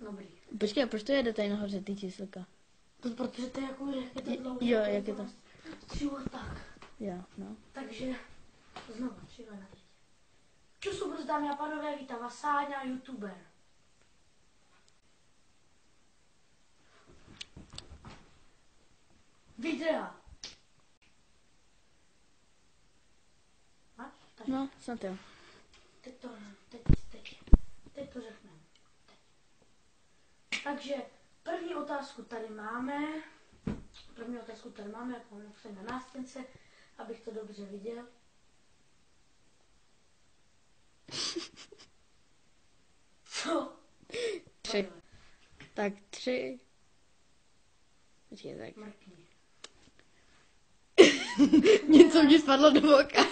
Dobrý. Počkej, a proč to jede tady nahoře ty číslka? To protože to je jako, jak je to dlouho. Jo, jak je to? 3 tak. Jo, no. Takže znovu 3 na teď. Čusu, brz, dámy a pánové, vítá vás Sáňa, youtuber. Videa. Máš? No, snad jo. Teď to řekneme. Takže první otázku tady máme, jako na nástěnce, abych to dobře viděl. Co? 3. Tak 3. Počkej, tak. Mrkni. Něco mi spadlo do oka.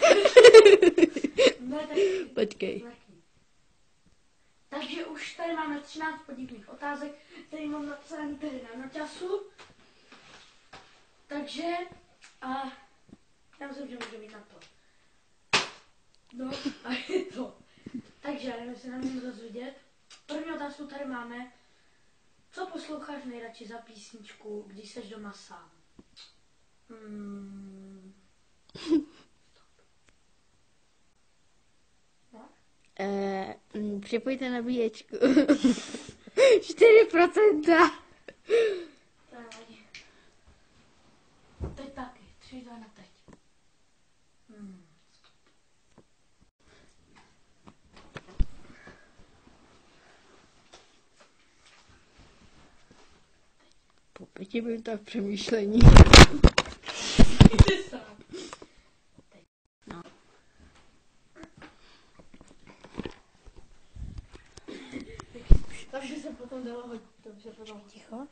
Ne, tak Počkej. mrkni. Takže už tady máme 13 podivných otázek, tady mám napsaný tady na noťasu. Takže, já myslím, že můžu mít na to. No, a je to. Takže, nevím, jestli na mě moc vidět. První otázku tady máme. Co posloucháš nejradši za písničku, když seš doma sám? Připojte nabíječku. 4%. To je vadí. Teď taky. 3, 2 na teď. Po 5 minutách přemýšlení. Jsi sám. No. Takže se potom dalo hodit. Dobře, potom. Ticho.